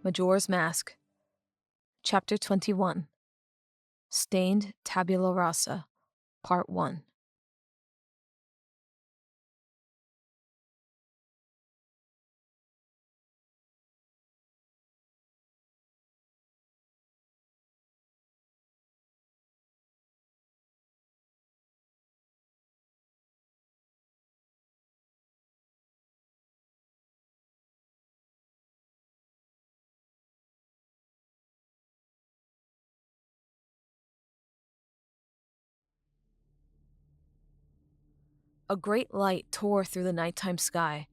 Majora's Mask. Chapter 21. Stained Tabula Rasa, Part 1. A great light tore through the nighttime sky.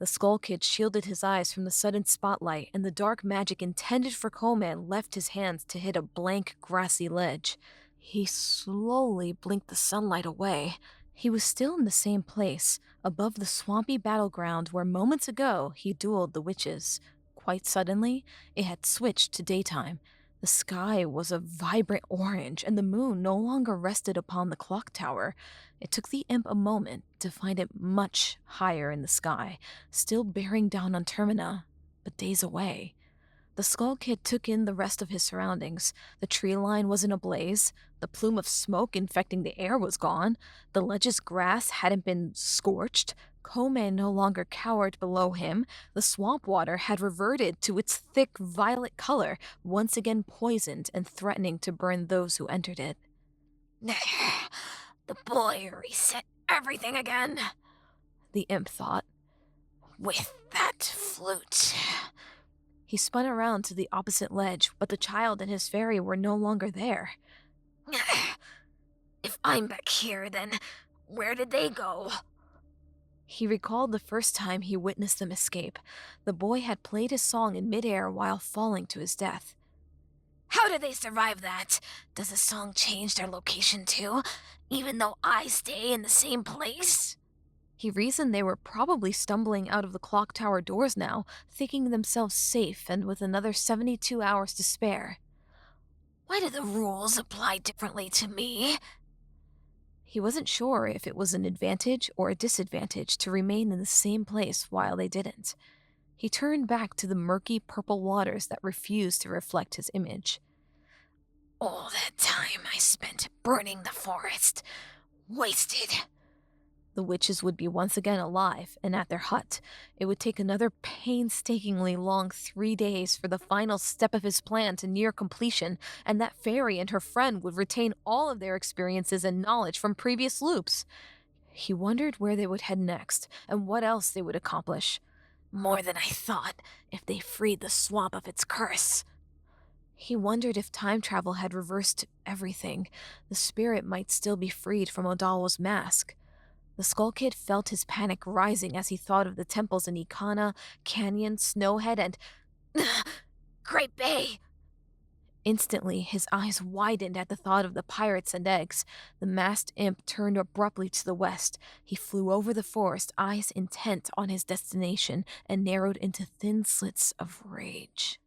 The Skull Kid shielded his eyes from the sudden spotlight, and the dark magic intended for Coleman left his hands to hit a blank, grassy ledge. He slowly blinked the sunlight away. He was still in the same place, above the swampy battleground where moments ago he dueled the witches. Quite suddenly, it had switched to daytime. The sky was a vibrant orange, and the moon no longer rested upon the clock tower. It took the imp a moment to find it much higher in the sky, still bearing down on Termina, but days away. The Skull Kid took in the rest of his surroundings. The tree line wasn't ablaze, the plume of smoke infecting the air was gone, the ledge's grass hadn't been scorched, Coleman no longer cowered below him, the swamp water had reverted to its thick violet color, once again poisoned and threatening to burn those who entered it. The boy reset everything again, the imp thought. With that flute. He spun around to the opposite ledge, but the child and his fairy were no longer there. If I'm back here, then where did they go? He recalled the first time he witnessed them escape. The boy had played his song in midair while falling to his death. How did they survive that? Does the song change their location too, even though I stay in the same place? He reasoned they were probably stumbling out of the clock tower doors now, thinking themselves safe and with another 72 hours to spare. Why do the rules apply differently to me? He wasn't sure if it was an advantage or a disadvantage to remain in the same place while they didn't. He turned back to the murky purple waters that refused to reflect his image. All that time I spent burning the forest. Wasted. The witches would be once again alive and at their hut. It would take another painstakingly long 3 days for the final step of his plan to near completion, and that fairy and her friend would retain all of their experiences and knowledge from previous loops. He wondered where they would head next, and what else they would accomplish. More than I thought, if they freed the swamp of its curse. He wondered if time travel had reversed everything. The spirit might still be freed from Odawa's mask. The Skull Kid felt his panic rising as he thought of the temples in Ikana, Canyon, Snowhead, and Great Bay! Instantly, his eyes widened at the thought of the pirates and eggs. The masked imp turned abruptly to the west. He flew over the forest, eyes intent on his destination, and narrowed into thin slits of rage.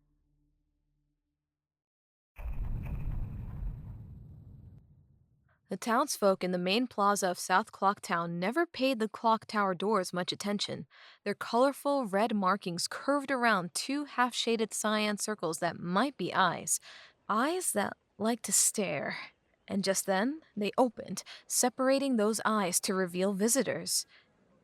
The townsfolk in the main plaza of South Clocktown never paid the clock tower doors much attention. Their colorful red markings curved around 2 half-shaded cyan circles that might be eyes. Eyes that like to stare. And just then, they opened, separating those eyes to reveal visitors.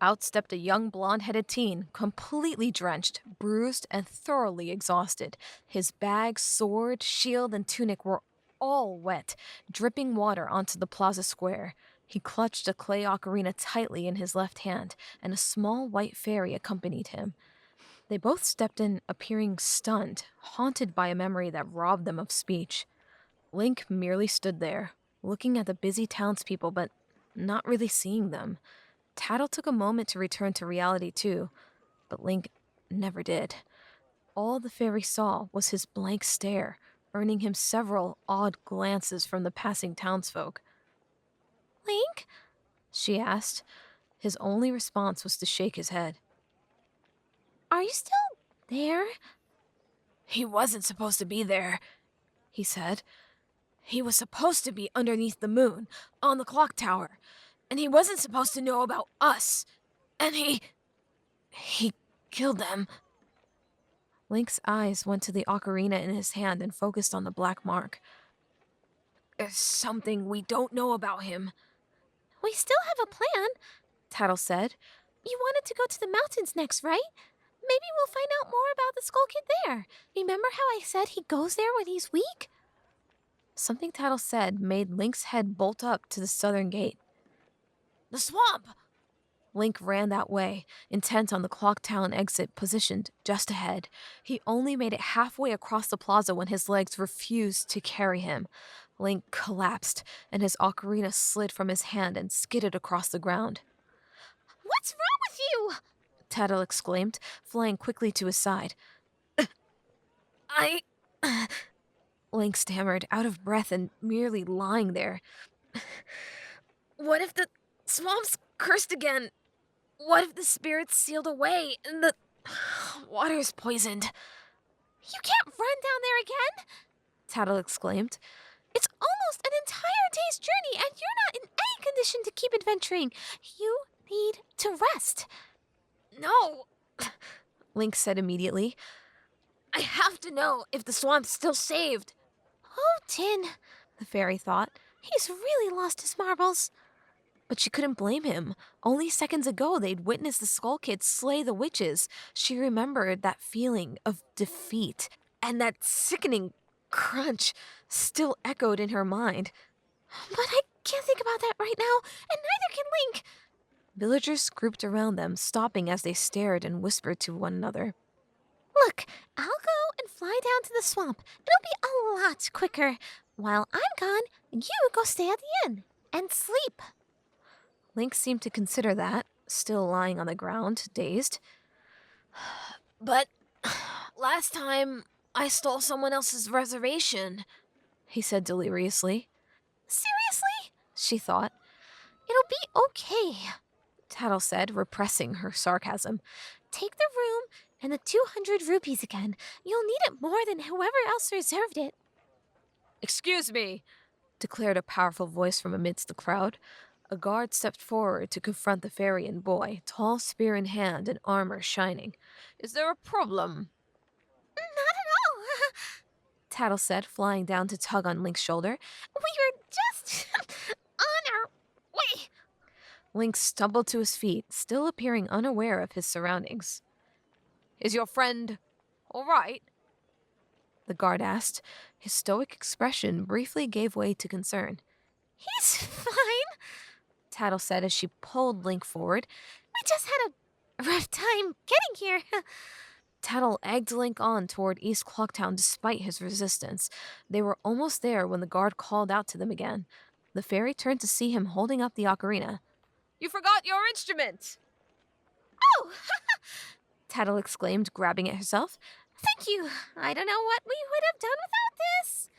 Out stepped a young blonde-headed teen, completely drenched, bruised, and thoroughly exhausted. His bag, sword, shield, and tunic were all wet, dripping water onto the plaza square. He clutched a clay ocarina tightly in his left hand, and a small white fairy accompanied him. They both stepped in, appearing stunned, haunted by a memory that robbed them of speech. Link merely stood there, looking at the busy townspeople, but not really seeing them. Tattle took a moment to return to reality too, but Link never did. All the fairy saw was his blank stare, earning him several odd glances from the passing townsfolk. Link? She asked. His only response was to shake his head. Are you still there? He wasn't supposed to be there, he said. He was supposed to be underneath the moon, on the clock tower, and he wasn't supposed to know about us. And he killed them. Link's eyes went to the ocarina in his hand and focused on the black mark. There's something we don't know about him. We still have a plan, Tattle said. You wanted to go to the mountains next, right? Maybe we'll find out more about the Skull Kid there. Remember how I said he goes there when he's weak? Something Tattle said made Link's head bolt up to the southern gate. The swamp! Link ran that way, intent on the Clocktown exit positioned just ahead. He only made it halfway across the plaza when his legs refused to carry him. Link collapsed, and his ocarina slid from his hand and skidded across the ground. What's wrong with you? Tattle exclaimed, flying quickly to his side. Link stammered, out of breath and merely lying there. What if the swamp's cursed again? What if the spirit's sealed away and the water's poisoned? You can't run down there again! Tattle exclaimed. It's almost an entire day's journey and you're not in any condition to keep adventuring. You need to rest. No, Link said immediately. I have to know if the swamp's still saved. Oh, Tin, the fairy thought. He's really lost his marbles. But she couldn't blame him. Only seconds ago, they'd witnessed the Skull Kid slay the witches. She remembered that feeling of defeat, and that sickening crunch still echoed in her mind. But I can't think about that right now, and neither can Link. Villagers grouped around them, stopping as they stared and whispered to one another. Look, I'll go and fly down to the swamp. It'll be a lot quicker. While I'm gone, you go stay at the inn and sleep. Link seemed to consider that, still lying on the ground, dazed. But last time I stole someone else's reservation, he said deliriously. Seriously? She thought. It'll be okay, Tattle said, repressing her sarcasm. Take the room and the 200 rupees again. You'll need it more than whoever else reserved it. Excuse me, declared a powerful voice from amidst the crowd. A guard stepped forward to confront the fairy and boy, tall spear in hand and armor shining. Is there a problem? Not at all, Tattle said, flying down to tug on Link's shoulder. We were just on our way. Link stumbled to his feet, still appearing unaware of his surroundings. Is your friend all right? The guard asked. His stoic expression briefly gave way to concern. He's fine, Tattle said as she pulled Link forward. We just had a rough time getting here. Tattle egged Link on toward East Clocktown despite his resistance. They were almost there when the guard called out to them again. The fairy turned to see him holding up the ocarina. You forgot your instrument! Oh! Tattle exclaimed, grabbing it herself. Thank you. I don't know what we would have done without this.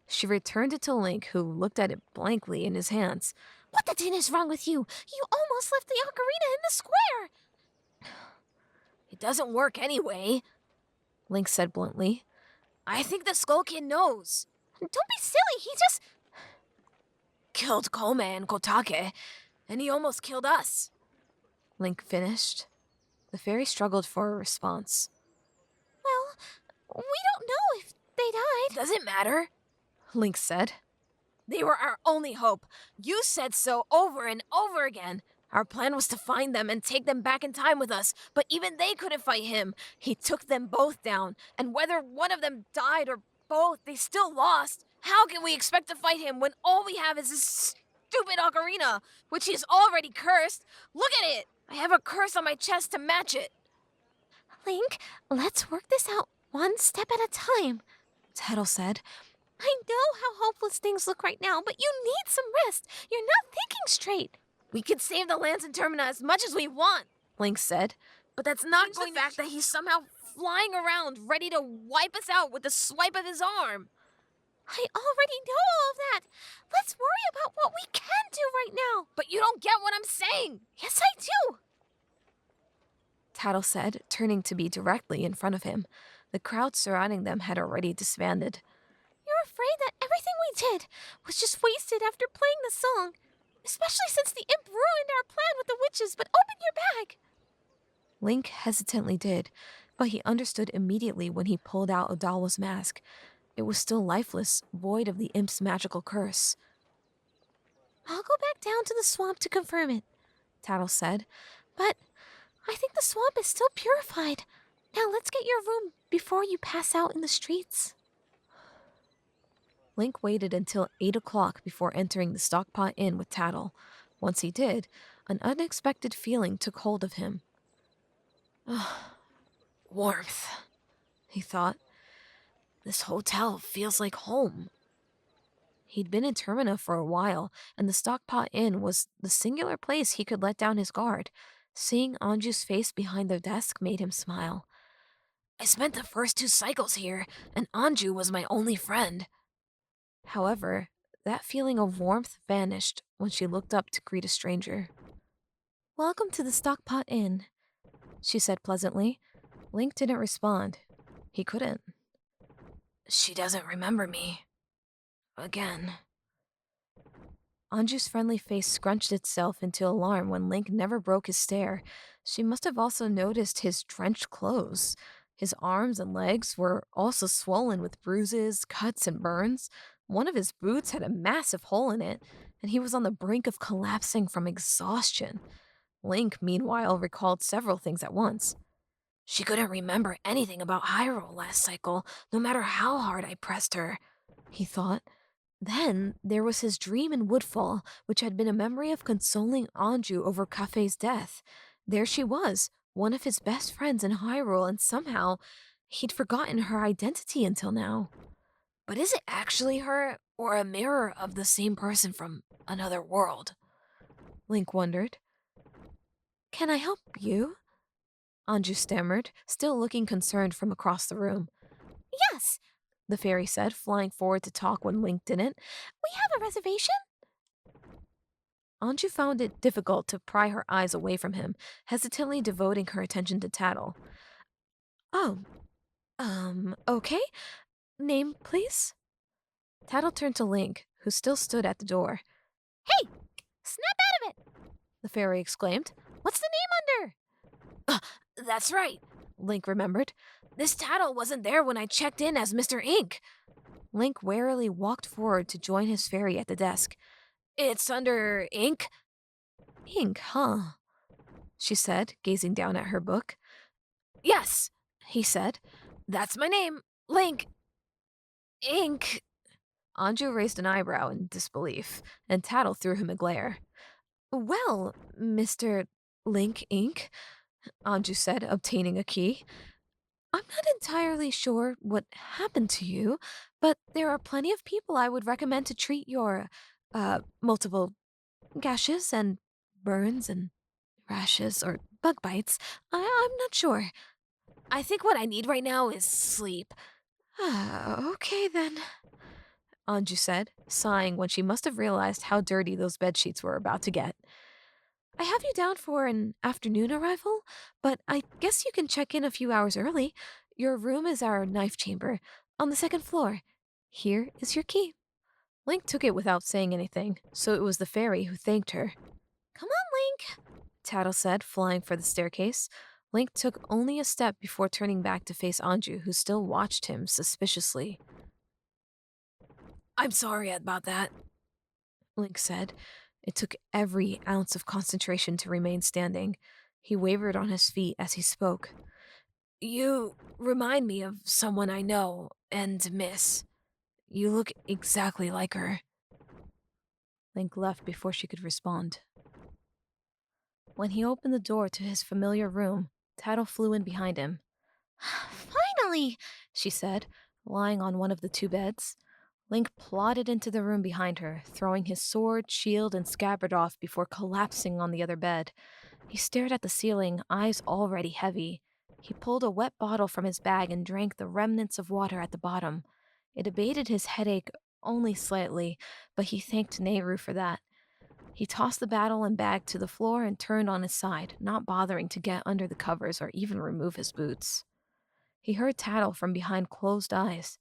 She returned it to Link, who looked at it blankly in his hands. What the tin is wrong with you? You almost left the ocarina in the square. It doesn't work anyway, Link said bluntly. I think the Skull Kid knows. Don't be silly, he just killed Koma and Kotake, and he almost killed us. Link finished. The fairy struggled for a response. Well, we don't know if they died. Does it matter? Link said. They were our only hope. You said so over and over again. Our plan was to find them and take them back in time with us, but even they couldn't fight him. He took them both down, and whether one of them died or both, they still lost. How can we expect to fight him when all we have is this stupid ocarina, which he's already cursed? Look at it! I have a curse on my chest to match it. Link, let's work this out one step at a time, Tattle said. I know how hopeless things look right now, but you need some rest. You're not thinking straight. We can save the lands in Termina as much as we want, Link said. But that's not going to the fact that he's somehow flying around, ready to wipe us out with a swipe of his arm. I already know all of that. Let's worry about what we can do right now. But you don't get what I'm saying. Yes, I do. Tattle said, turning to be directly in front of him. The crowd surrounding them had already disbanded. You're afraid that everything we did was just wasted after playing the song. Especially since the imp ruined our plan with the witches, but open your bag. Link hesitantly did. But he understood immediately when he pulled out Odawa's mask. It was still lifeless, void of the imp's magical curse. I'll go back down to the swamp to confirm it, Tattle said. But I think the swamp is still purified. Now let's get your room before you pass out in the streets. Link waited until 8 o'clock before entering the Stockpot Inn with Tattle. Once he did, an unexpected feeling took hold of him. Warmth, he thought. This hotel feels like home. He'd been in Termina for a while, and the Stockpot Inn was the singular place he could let down his guard. Seeing Anju's face behind the desk made him smile. I spent the first 2 cycles here, and Anju was my only friend. However, that feeling of warmth vanished when she looked up to greet a stranger. Welcome to the Stockpot Inn, she said pleasantly. Link didn't respond. He couldn't. She doesn't remember me. Again. Anju's friendly face scrunched itself into alarm when Link never broke his stare. She must have also noticed his drenched clothes. His arms and legs were also swollen with bruises, cuts, and burns. One of his boots had a massive hole in it, and he was on the brink of collapsing from exhaustion. Link, meanwhile, recalled several things at once. She couldn't remember anything about Hyrule last cycle, no matter how hard I pressed her, he thought. Then there was his dream in Woodfall, which had been a memory of consoling Anju over Kafei's death. There she was, one of his best friends in Hyrule, and somehow he'd forgotten her identity until now. But is it actually her, or a mirror of the same person from another world? Link wondered. Can I help you? Anju stammered, still looking concerned from across the room. Yes, The fairy said, flying forward to talk when Link didn't. we have a reservation. Anju found it difficult to pry her eyes away from him, hesitantly devoting her attention to Tattle. Oh, okay. Name, please? Tattle turned to Link, who still stood at the door. Hey, snap out of it! The fairy exclaimed. What's the name under? That's right, Link remembered. This Tattle wasn't there when I checked in as Mr. Ink. Link warily walked forward to join his fairy at the desk. It's under Ink? Ink, huh? She said, gazing down at her book. Yes, he said. That's my name, Link. Ink. Anju raised an eyebrow in disbelief, and Tattle threw him a glare. Well, Mr. Link Ink, Anju said, obtaining a key. I'm not entirely sure what happened to you, but there are plenty of people I would recommend to treat your, multiple gashes and burns and rashes or bug bites. I'm not sure. I think what I need right now is sleep. Okay then, Anju said, sighing when she must have realized how dirty those bedsheets were about to get. I have you down for an afternoon arrival, but I guess you can check in a few hours early. Your room is our knife chamber, on the 2nd floor. Here is your key. Link took it without saying anything, so it was the fairy who thanked her. Come on, Link, Tattle said, flying for the staircase. Link took only a step before turning back to face Anju, who still watched him suspiciously. I'm sorry about that, Link said. It took every ounce of concentration to remain standing. He wavered on his feet as he spoke. You remind me of someone I know and miss. You look exactly like her. Link left before she could respond. When he opened the door to his familiar room, Tattle flew in behind him. Finally, She said, lying on one of the 2 beds. Link plodded into the room behind her, throwing his sword, shield, and scabbard off before collapsing on the other bed. He stared at the ceiling, eyes already heavy. He pulled a wet bottle from his bag and drank the remnants of water at the bottom. It abated his headache only slightly, but he thanked Nehru for that. He tossed the bottle and bag to the floor and turned on his side, not bothering to get under the covers or even remove his boots. He heard Tattle from behind closed eyes.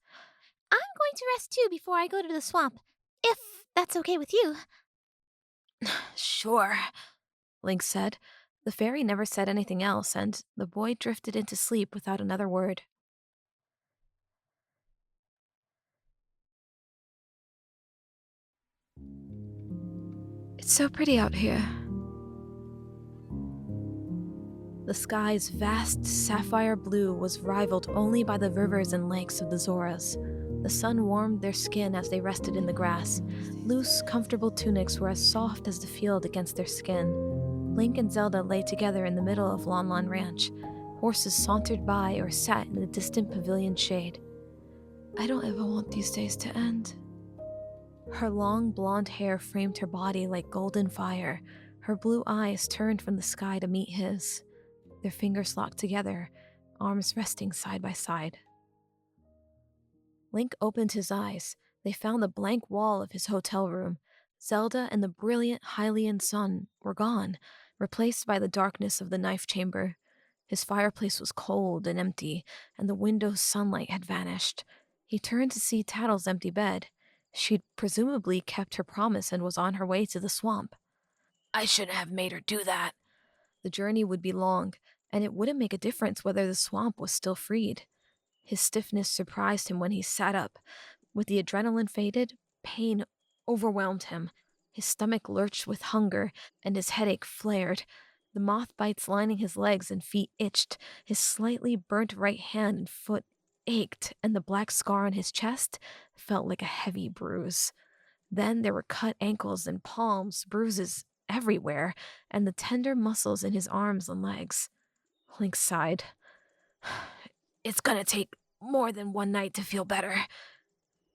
I'm going to rest too before I go to the swamp, if that's okay with you. Sure, Link said. The fairy never said anything else, and the boy drifted into sleep without another word. It's so pretty out here. The sky's vast sapphire blue was rivaled only by the rivers and lakes of the Zoras. The sun warmed their skin as they rested in the grass. Loose, comfortable tunics were as soft as the field against their skin. Link and Zelda lay together in the middle of Lon Lon Ranch. Horses sauntered by or sat in the distant pavilion shade. I don't ever want these days to end. Her long blonde hair framed her body like golden fire. Her blue eyes turned from the sky to meet his, their fingers locked together, arms resting side by side. Link opened his eyes. They found the blank wall of his hotel room. Zelda and the brilliant Hylian sun were gone, replaced by the darkness of the knife chamber. His fireplace was cold and empty, and the window's sunlight had vanished. He turned to see Tattle's empty bed. She'd presumably kept her promise and was on her way to the swamp. I shouldn't have made her do that. The journey would be long, and it wouldn't make a difference whether the swamp was still freed. His stiffness surprised him when he sat up. With the adrenaline faded, pain overwhelmed him. His stomach lurched with hunger, and his headache flared. The moth bites lining his legs and feet itched. His slightly burnt right hand and foot ached, and the black scar on his chest felt like a heavy bruise. Then there were cut ankles and palms, bruises everywhere, and the tender muscles in his arms and legs. Link sighed. It's gonna take more than one night to feel better.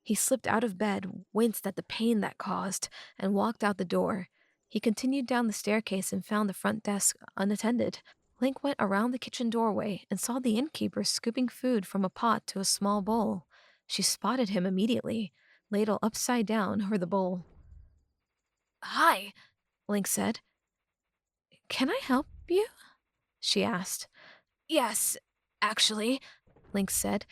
He slipped out of bed, winced at the pain that caused, and walked out the door. He continued down the staircase and found the front desk unattended. Link went around the kitchen doorway and saw the innkeeper scooping food from a pot to a small bowl. She spotted him immediately, ladle upside down over the bowl. Hi, Link said. Can I help you? She asked. Yes, actually, Link said,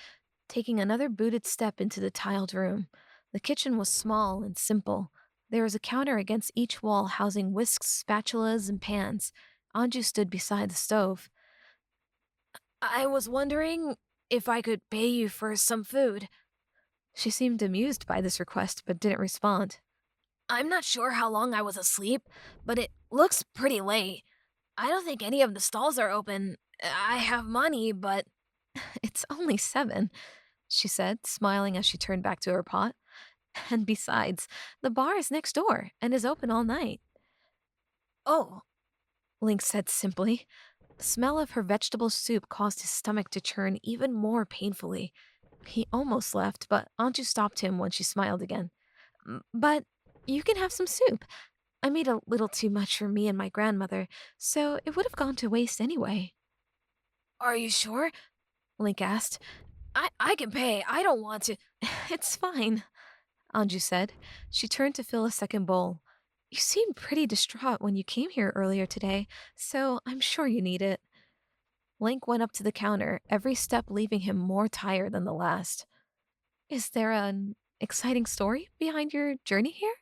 taking another booted step into the tiled room. The kitchen was small and simple. There was a counter against each wall housing whisks, spatulas, and pans. Anju stood beside the stove. I was wondering if I could pay you for some food. She seemed amused by this request but didn't respond. I'm not sure how long I was asleep, but it looks pretty late. I don't think any of the stalls are open. I have money, but it's only 7, she said, smiling as she turned back to her pot. And besides, the bar is next door and is open all night. Oh, Link said simply. The smell of her vegetable soup caused his stomach to churn even more painfully. He almost left, but Anju stopped him when she smiled again. But you can have some soup. I made a little too much for me and my grandmother, so it would have gone to waste anyway. Are you sure? Link asked. I can pay. I don't want to. It's fine, Anju said. She turned to fill a second bowl. You seemed pretty distraught when you came here earlier today, so I'm sure you need it. Link went up to the counter, every step leaving him more tired than the last. Is there an exciting story behind your journey here?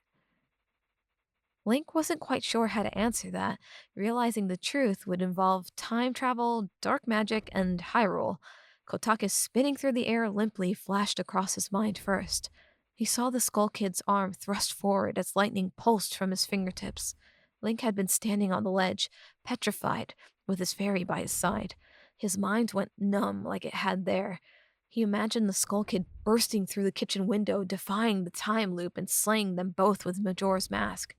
Link wasn't quite sure how to answer that, realizing the truth would involve time travel, dark magic, and Hyrule. Kotake's spinning through the air limply flashed across his mind first. He saw the Skull Kid's arm thrust forward as lightning pulsed from his fingertips. Link had been standing on the ledge, petrified, with his fairy by his side. His mind went numb like it had there. He imagined the Skull Kid bursting through the kitchen window, defying the time loop and slaying them both with Majora's mask.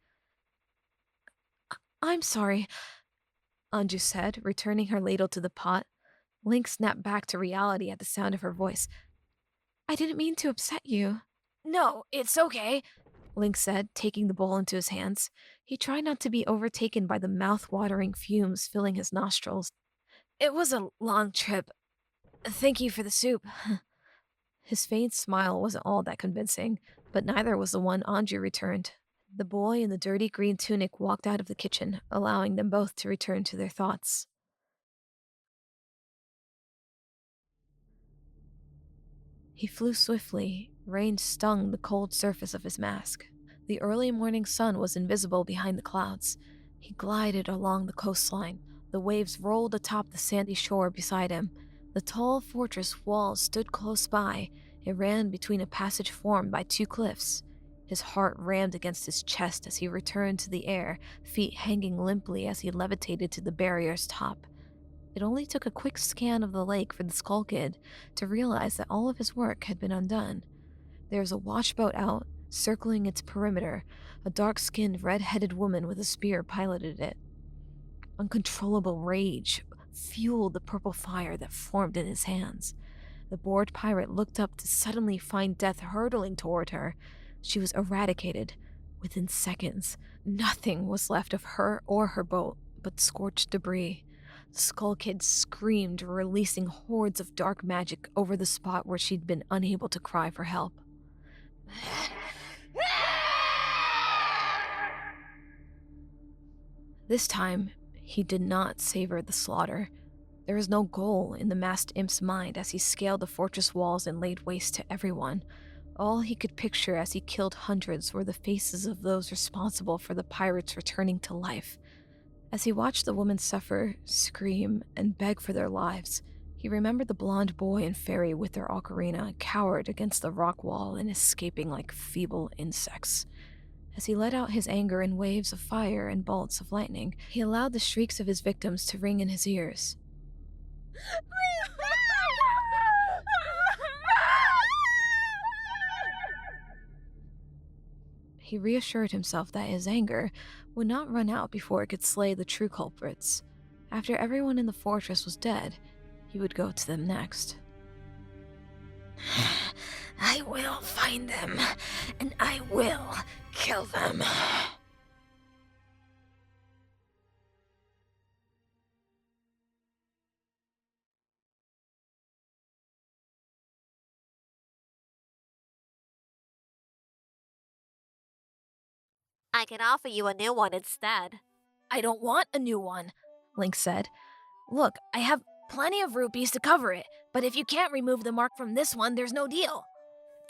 I'm sorry, Anju said, returning her ladle to the pot. Link snapped back to reality at the sound of her voice. I didn't mean to upset you. No, it's okay, Link said, taking the bowl into his hands. He tried not to be overtaken by the mouth-watering fumes filling his nostrils. It was a long trip. Thank you for the soup. His faint smile wasn't all that convincing, but neither was the one Anju returned. The boy in the dirty green tunic walked out of the kitchen, allowing them both to return to their thoughts. He flew swiftly. Rain stung the cold surface of his mask. The early morning sun was invisible behind the clouds. He glided along the coastline. The waves rolled atop the sandy shore beside him. The tall fortress walls stood close by. It ran between a passage formed by two cliffs. His heart rammed against his chest as he returned to the air, feet hanging limply as he levitated to the barrier's top. It only took a quick scan of the lake for the Skull Kid to realize that all of his work had been undone. There was a watchboat out, circling its perimeter. A dark-skinned, red-headed woman with a spear piloted it. Uncontrollable rage fueled the purple fire that formed in his hands. The bored pirate looked up to suddenly find death hurtling toward her. She was eradicated. Within seconds, nothing was left of her or her boat but scorched debris. The Skull Kid screamed, releasing hordes of dark magic over the spot where she'd been unable to cry for help. This time, he did not savor the slaughter. There was no goal in the masked imp's mind as he scaled the fortress walls and laid waste to everyone. All he could picture as he killed hundreds were the faces of those responsible for the pirates returning to life. As he watched the women suffer, scream, and beg for their lives, he remembered the blonde boy and fairy with their ocarina, cowered against the rock wall and escaping like feeble insects. As he let out his anger in waves of fire and bolts of lightning, he allowed the shrieks of his victims to ring in his ears. He reassured himself that his anger would not run out before it could slay the true culprits. After everyone in the fortress was dead, he would go to them next. I will find them, and I will kill them. I can offer you a new one instead. I don't want a new one, Link said. Look, I have plenty of rupees to cover it, but if you can't remove the mark from this one, there's no deal.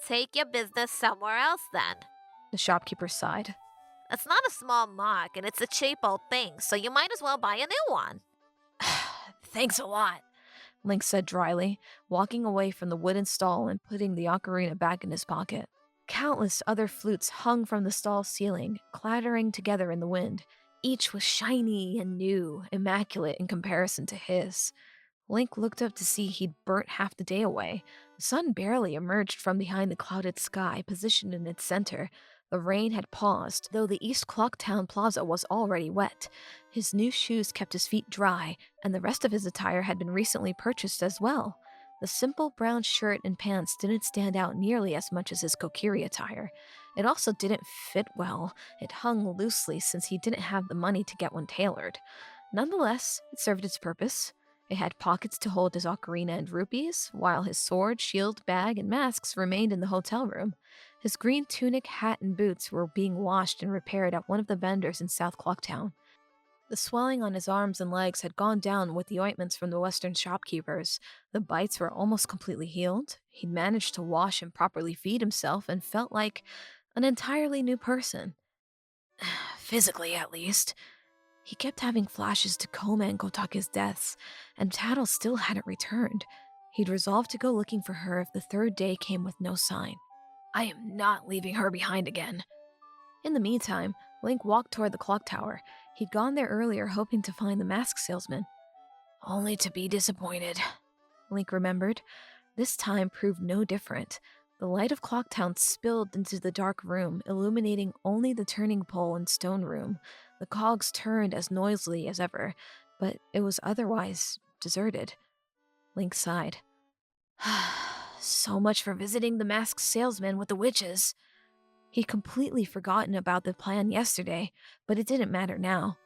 Take your business somewhere else then. The shopkeeper sighed. It's not a small mark, and it's a cheap old thing, so you might as well buy a new one. Thanks a lot, Link said dryly, walking away from the wooden stall and putting the ocarina back in his pocket. Countless other flutes hung from the stall ceiling, clattering together in the wind. Each was shiny and new, immaculate in comparison to his. Link looked up to see he'd burnt half the day away. The sun barely emerged from behind the clouded sky, positioned in its center. The rain had paused, though the East Clocktown plaza was already wet. His new shoes kept his feet dry, and the rest of his attire had been recently purchased as well. The simple brown shirt and pants didn't stand out nearly as much as his Kokiri attire. It also didn't fit well. It hung loosely since he didn't have the money to get one tailored. Nonetheless, it served its purpose. It had pockets to hold his ocarina and rupees, while his sword, shield, bag, and masks remained in the hotel room. His green tunic, hat, and boots were being washed and repaired at one of the vendors in South Clocktown. The swelling on his arms and legs had gone down with the ointments from the western shopkeepers. The bites were almost completely healed. He'd managed to wash and properly feed himself and felt like an entirely new person. Physically, at least. He kept having flashes to Koma and Kotake's deaths, and Tattle still hadn't returned. He'd resolved to go looking for her if the third day came with no sign. I am not leaving her behind again. In the meantime, Link walked toward the clock tower. He'd gone there earlier hoping to find the mask salesman. Only to be disappointed, Link remembered. This time proved no different. The light of Clocktown spilled into the dark room, illuminating only the turning pole and stone room. The cogs turned as noisily as ever, but it was otherwise deserted. Link sighed. So much for visiting the masked salesman with the witches. He'd completely forgotten about the plan yesterday, but it didn't matter now.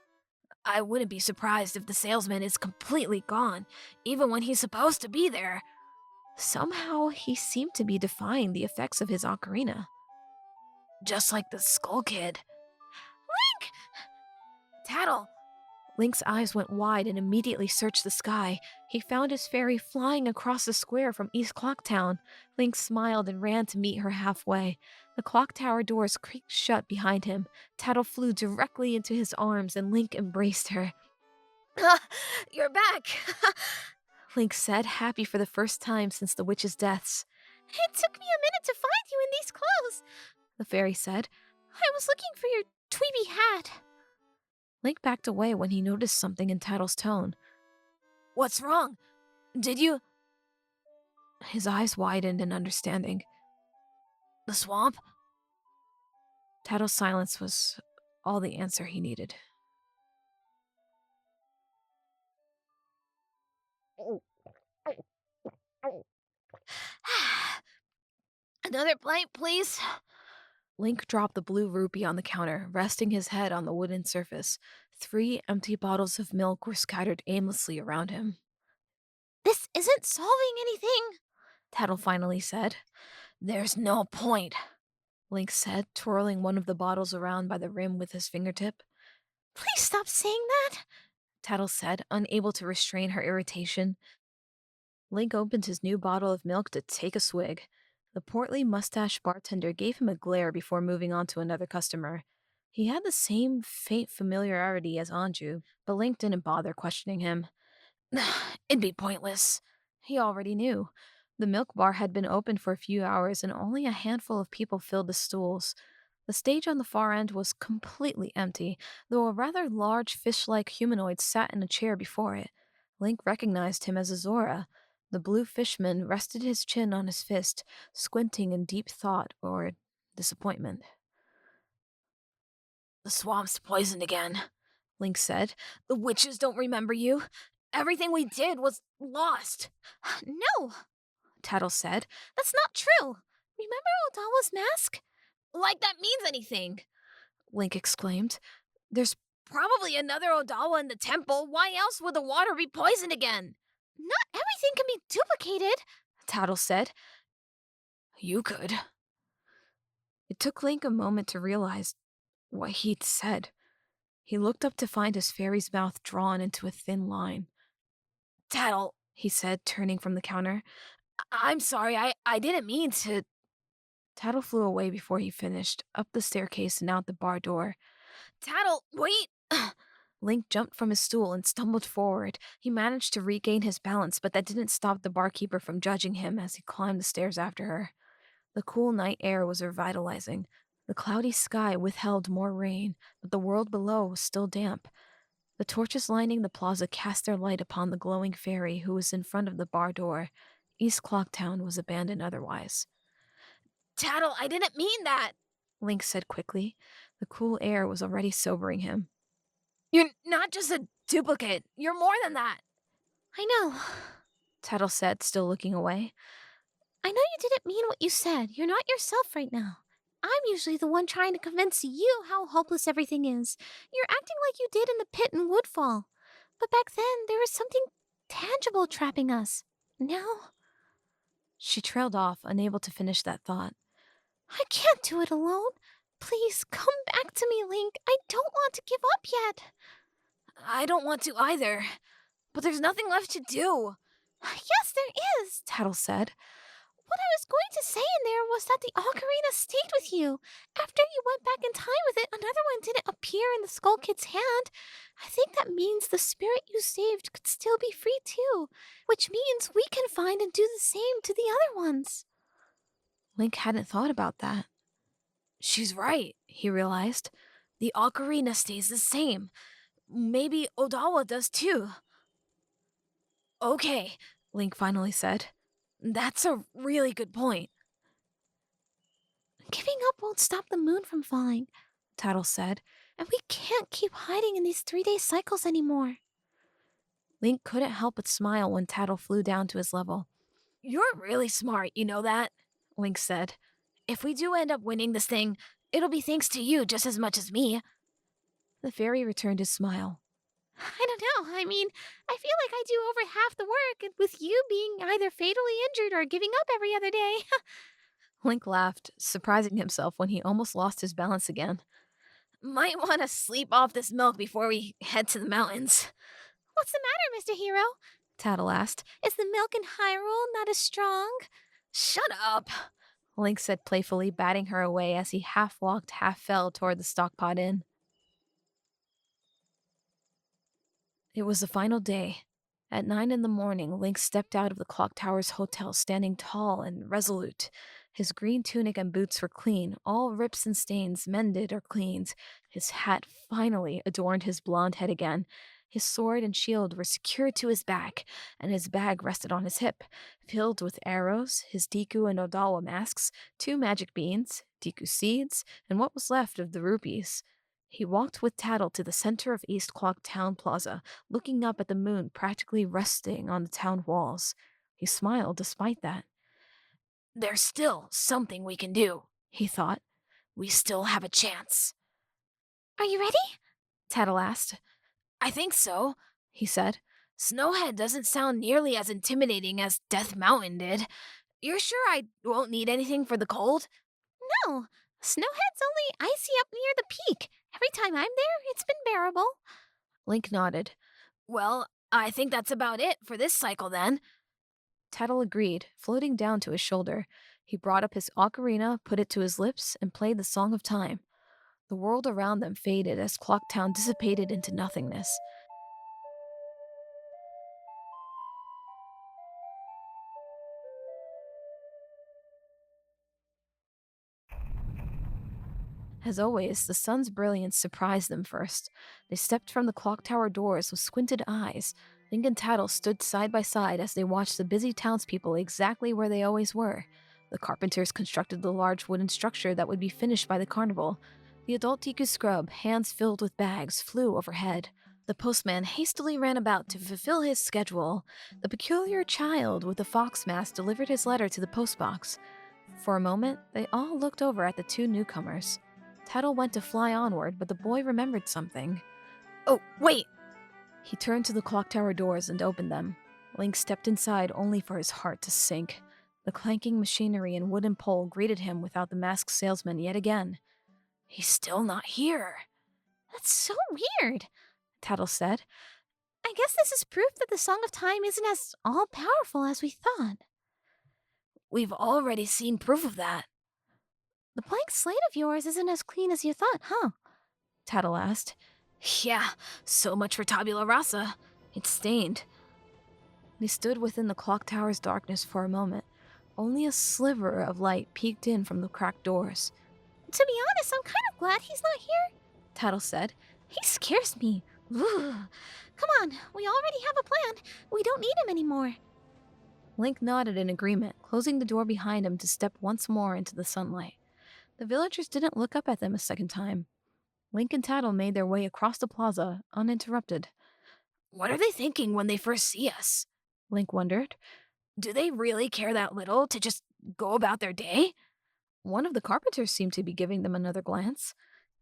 I wouldn't be surprised if the salesman is completely gone, even when he's supposed to be there. Somehow, he seemed to be defying the effects of his ocarina. Just like the Skull Kid. Link! Tattle! Link's eyes went wide and immediately searched the sky. He found his fairy flying across the square from East Clocktown. Link smiled and ran to meet her halfway. The clock tower doors creaked shut behind him. Tattle flew directly into his arms and Link embraced her. You're back! Link said, happy for the first time since the witch's deaths. It took me a minute to find you in these clothes, the fairy said. I was looking for your tweeby hat. Link backed away when he noticed something in Tattle's tone. What's wrong? Did you... His eyes widened in understanding. The swamp? Tattle's silence was all the answer he needed. Another plate, please? Link dropped the blue rupee on the counter, resting his head on the wooden surface. 3 empty bottles of milk were scattered aimlessly around him. This isn't solving anything, Tattle finally said. There's no point, Link said, twirling one of the bottles around by the rim with his fingertip. Please stop saying that, Tattle said, unable to restrain her irritation. Link opened his new bottle of milk to take a swig. The portly mustached bartender gave him a glare before moving on to another customer. He had the same faint familiarity as Anju, but Link didn't bother questioning him. It'd be pointless. He already knew. The milk bar had been open for a few hours and only a handful of people filled the stools. The stage on the far end was completely empty, though a rather large fish-like humanoid sat in a chair before it. Link recognized him as Azora. The blue fishman rested his chin on his fist, squinting in deep thought or disappointment. The swamp's poisoned again, Link said. The witches don't remember you. Everything we did was lost. No, Tattle said. That's not true. Remember Odawa's mask? Like that means anything, Link exclaimed. There's probably another Odawa in the temple. Why else would the water be poisoned again? Not everything can be duplicated, Tattle said. You could. It took Link a moment to realize what he'd said. He looked up to find his fairy's mouth drawn into a thin line. Tattle, he said, turning from the counter. I'm sorry, I didn't mean to. Tattle flew away before he finished, up the staircase and out the bar door. Tattle, wait! Link jumped from his stool and stumbled forward. He managed to regain his balance, but that didn't stop the barkeeper from judging him as he climbed the stairs after her. The cool night air was revitalizing. The cloudy sky withheld more rain, but the world below was still damp. The torches lining the plaza cast their light upon the glowing fairy who was in front of the bar door. East Clocktown was abandoned otherwise. Tattle, I didn't mean that, Link said quickly. The cool air was already sobering him. You're not just a duplicate. You're more than that. I know, Tattle said, still looking away. I know you didn't mean what you said. You're not yourself right now. I'm usually the one trying to convince you how hopeless everything is. You're acting like you did in the pit in Woodfall. But back then, there was something tangible trapping us. Now... She trailed off, unable to finish that thought. I can't do it alone. Please, come back to me, Link. I don't want to give up yet. I don't want to either. But there's nothing left to do. Yes, there is, Tattle said. What I was going to say in there was that the ocarina stayed with you. After you went back in time with it, another one didn't appear in the Skull Kid's hand. I think that means the spirit you saved could still be free too, which means we can find and do the same to the other ones. Link hadn't thought about that. She's right, he realized. The ocarina stays the same. Maybe Odawa does too. Okay, Link finally said. That's a really good point. Giving up won't stop the moon from falling, Tattle said, and we can't keep hiding in these 3-day cycles anymore. Link couldn't help but smile when Tattle flew down to his level. You're really smart, you know that? Link said. If we do end up winning this thing, it'll be thanks to you just as much as me. The fairy returned his smile. I don't know. I mean, I feel like I do over half the work, with you being either fatally injured or giving up every other day. Link laughed, surprising himself when he almost lost his balance again. Might want to sleep off this milk before we head to the mountains. What's the matter, Mr. Hero? Tattle asked. Is the milk in Hyrule not as strong? Shut up, Link said playfully, batting her away as he half walked, half fell toward the stockpot inn. It was the final day. At 9 in the morning, Link stepped out of the Clock Tower's hotel standing tall and resolute. His green tunic and boots were clean, all rips and stains mended or cleaned. His hat finally adorned his blond head again. His sword and shield were secured to his back, and his bag rested on his hip, filled with arrows, his Deku and Odawa masks, 2 magic beans, Deku seeds, and what was left of the rupees. He walked with Tattle to the center of East Clocktown Plaza, looking up at the moon practically resting on the town walls. He smiled despite that. There's still something we can do, he thought. We still have a chance. Are you ready? Tattle asked. I think so, he said. Snowhead doesn't sound nearly as intimidating as Death Mountain did. You're sure I won't need anything for the cold? No, Snowhead's only icy up near the peak. Every time I'm there, it's been bearable. Link nodded. Well, I think that's about it for this cycle then. Tattle agreed, floating down to his shoulder. He brought up his ocarina, put it to his lips, and played the Song of Time. The world around them faded as Clocktown dissipated into nothingness. As always, the sun's brilliance surprised them first. They stepped from the clock tower doors with squinted eyes. Link and Tattle stood side by side as they watched the busy townspeople exactly where they always were. The carpenters constructed the large wooden structure that would be finished by the carnival. The adult Deku scrub, hands filled with bags, flew overhead. The postman hastily ran about to fulfill his schedule. The peculiar child with the fox mask delivered his letter to the postbox. For a moment, they all looked over at the 2 newcomers. Tattle went to fly onward, but the boy remembered something. Oh, wait! He turned to the clock tower doors and opened them. Link stepped inside only for his heart to sink. The clanking machinery and wooden pole greeted him without the masked salesman yet again. He's still not here. That's so weird, Tattle said. I guess this is proof that the Song of Time isn't as all-powerful as we thought. We've already seen proof of that. The blank slate of yours isn't as clean as you thought, huh? Tattle asked. Yeah, so much for Tabula Rasa. It's stained. They stood within the clock tower's darkness for a moment. Only a sliver of light peeked in from the cracked doors. To be honest, I'm kind of glad he's not here, Tattle said. He scares me. Ugh. Come on, we already have a plan. We don't need him anymore. Link nodded in agreement, closing the door behind him to step once more into the sunlight. The villagers didn't look up at them a second time. Link and Tattle made their way across the plaza, uninterrupted. What are they thinking when they first see us? Link wondered. Do they really care that little to just go about their day? One of the carpenters seemed to be giving them another glance.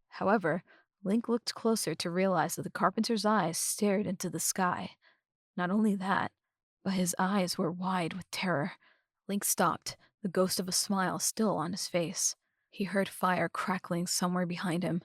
However, Link looked closer to realize that the carpenter's eyes stared into the sky. Not only that, but his eyes were wide with terror. Link stopped, the ghost of a smile still on his face. He heard fire crackling somewhere behind him.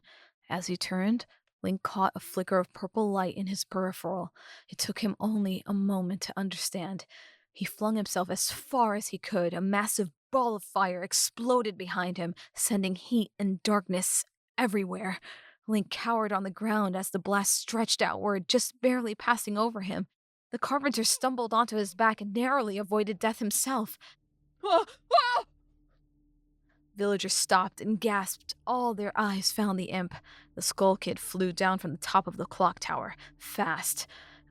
As he turned, Link caught a flicker of purple light in his peripheral. It took him only a moment to understand. He flung himself as far as he could. A massive ball of fire exploded behind him, sending heat and darkness everywhere. Link cowered on the ground as the blast stretched outward, just barely passing over him. The carpenter stumbled onto his back and narrowly avoided death himself. Ah! Ah! Villagers stopped and gasped. All their eyes found the imp. The Skull Kid flew down from the top of the clock tower, fast.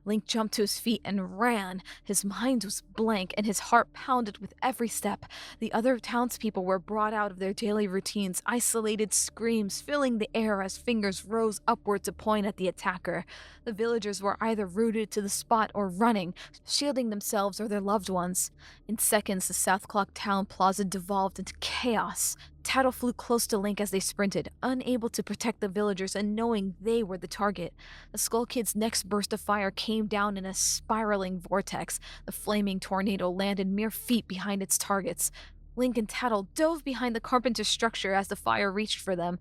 Link jumped to his feet and ran. His mind was blank, and his heart pounded with every step. The other townspeople were brought out of their daily routines, isolated screams filling the air as fingers rose upward to point at the attacker. The villagers were either rooted to the spot or running, shielding themselves or their loved ones. In seconds, the South Clock Town Plaza devolved into chaos. Tattle flew close to Link as they sprinted, unable to protect the villagers and knowing they were the target. The Skull Kid's next burst of fire came down in a spiraling vortex. The flaming tornado landed mere feet behind its targets. Link and Tattle dove behind the carpenter's structure as the fire reached for them.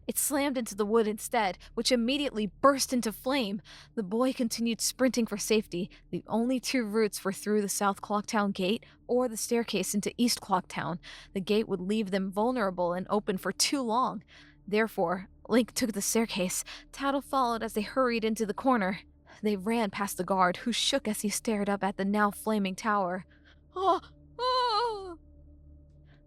It slammed into the wood instead, which immediately burst into flame. The boy continued sprinting for safety. The only 2 routes were through the South Clocktown gate or the staircase into East Clocktown. The gate would leave them vulnerable and open for too long. Therefore, Link took the staircase. Tattle followed as they hurried into the corner. They ran past the guard, who shook as he stared up at the now flaming tower. Oh! Oh!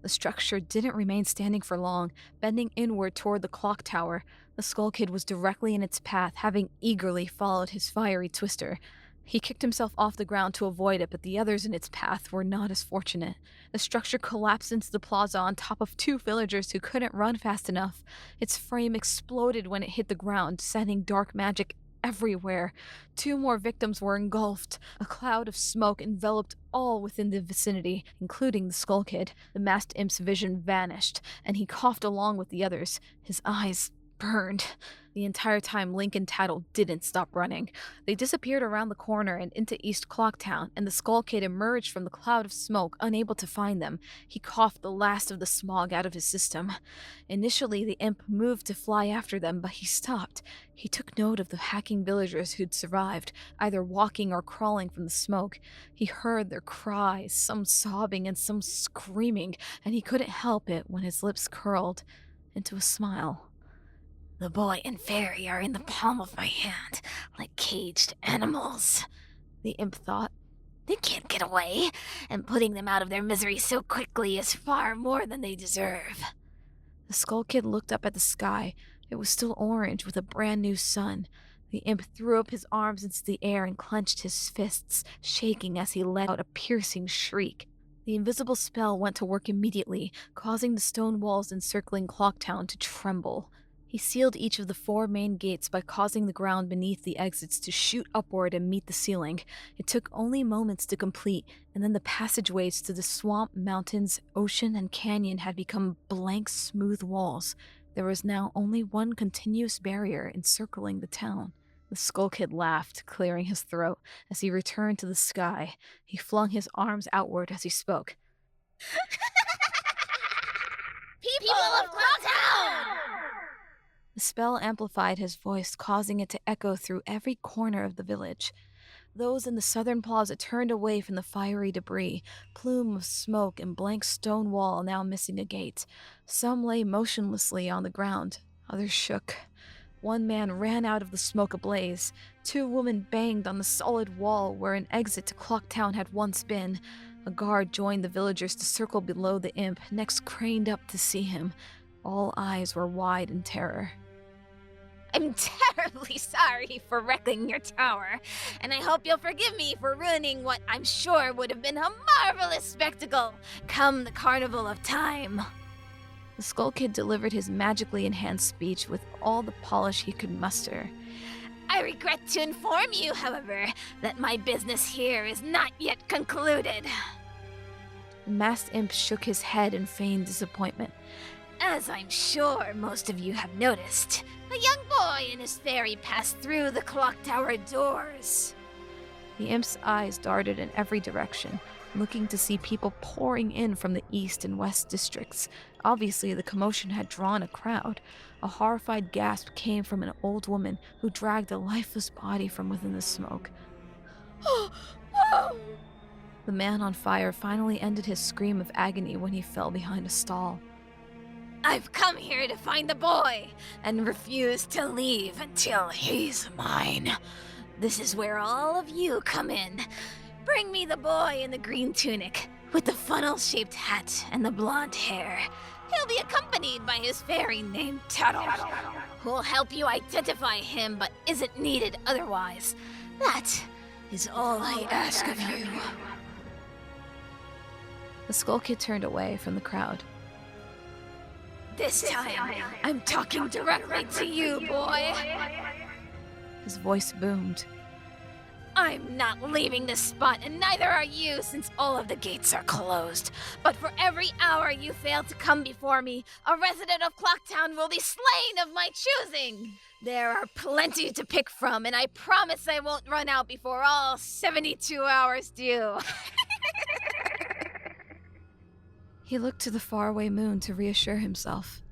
The structure didn't remain standing for long, bending inward toward the clock tower. The Skull Kid was directly in its path, having eagerly followed his fiery twister. He kicked himself off the ground to avoid it, but the others in its path were not as fortunate. The structure collapsed into the plaza on top of two villagers who couldn't run fast enough. Its frame exploded when it hit the ground, sending dark magic everywhere. Two more victims were engulfed. A cloud of smoke enveloped all within the vicinity, including the Skull Kid. The masked imp's vision vanished, and he coughed along with the others. His eyes burned. The entire time, Link and Tattle didn't stop running. They disappeared around the corner and into East Clocktown, and the Skull Kid emerged from the cloud of smoke, unable to find them. He coughed the last of the smog out of his system. Initially, the imp moved to fly after them, but he stopped. He took note of the hacking villagers who'd survived, either walking or crawling from the smoke. He heard their cries, some sobbing and some screaming, and he couldn't help it when his lips curled into a smile. The boy and fairy are in the palm of my hand, like caged animals, the imp thought. They can't get away, and putting them out of their misery so quickly is far more than they deserve. The Skull Kid looked up at the sky. It was still orange with a brand new sun. The imp threw up his arms into the air and clenched his fists, shaking as he let out a piercing shriek. The invisible spell went to work immediately, causing the stone walls encircling Clocktown to tremble. He sealed each of the 4 main gates by causing the ground beneath the exits to shoot upward and meet the ceiling. It took only moments to complete, and then the passageways to the swamp, mountains, ocean, and canyon had become blank, smooth walls. There was now only one continuous barrier encircling the town. The Skull Kid laughed, clearing his throat, as he returned to the sky. He flung his arms outward as he spoke. People of Clocktown! The spell amplified his voice, causing it to echo through every corner of the village. Those in the southern plaza turned away from the fiery debris, plume of smoke and blank stone wall now missing a gate. Some lay motionlessly on the ground, others shook. One man ran out of the smoke ablaze. 2 women banged on the solid wall where an exit to Clocktown had once been. A guard joined the villagers to circle below the imp, next craned up to see him. All eyes were wide in terror. I'm terribly sorry for wrecking your tower, and I hope you'll forgive me for ruining what I'm sure would have been a marvelous spectacle come the Carnival of Time. The Skull Kid delivered his magically enhanced speech with all the polish he could muster. I regret to inform you, however, that my business here is not yet concluded. The masked imp shook his head in feigned disappointment. As I'm sure most of you have noticed, a young boy and his fairy passed through the clock tower doors. The imp's eyes darted in every direction, looking to see people pouring in from the east and west districts. Obviously, the commotion had drawn a crowd. A horrified gasp came from an old woman who dragged a lifeless body from within the smoke. The man on fire finally ended his scream of agony when he fell behind a stall. I've come here to find the boy and refuse to leave until he's mine. This is where all of you come in. Bring me the boy in the green tunic with the funnel-shaped hat and the blonde hair. He'll be accompanied by his fairy named Tattle, who'll help you identify him but isn't needed otherwise. That is all I ask of you. The Skull Kid turned away from the crowd. This time, I'm talking directly to you, boy. His voice boomed. I'm not leaving this spot, and neither are you, since all of the gates are closed. But for every hour you fail to come before me, a resident of Clocktown will be slain of my choosing. There are plenty to pick from, and I promise I won't run out before all 72 hours due. He looked to the faraway moon to reassure himself.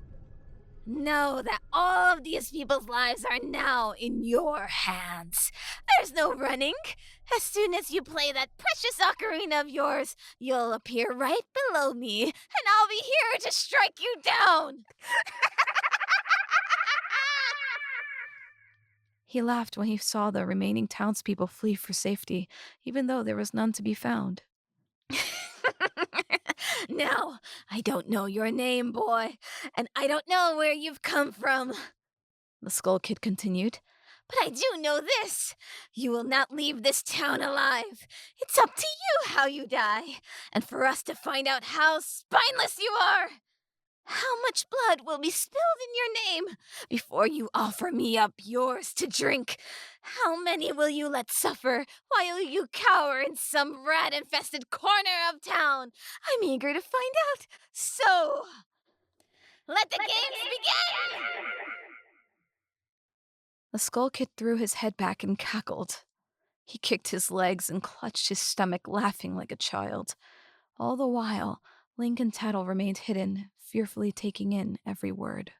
Know that all of these people's lives are now in your hands. There's no running. As soon as you play that precious ocarina of yours, you'll appear right below me, and I'll be here to strike you down. He laughed when he saw the remaining townspeople flee for safety, even though there was none to be found. Now, I don't know your name, boy, and I don't know where you've come from, the Skull Kid continued. But I do know this. You will not leave this town alive. It's up to you how you die, and for us to find out how spineless you are. How much blood will be spilled in your name before you offer me up yours to drink? How many will you let suffer while you cower in some rat-infested corner of town? I'm eager to find out. So, let the games begin! The Skull Kid threw his head back and cackled. He kicked his legs and clutched his stomach, laughing like a child. All the while, Link and Tattle remained hidden, fearfully taking in every word.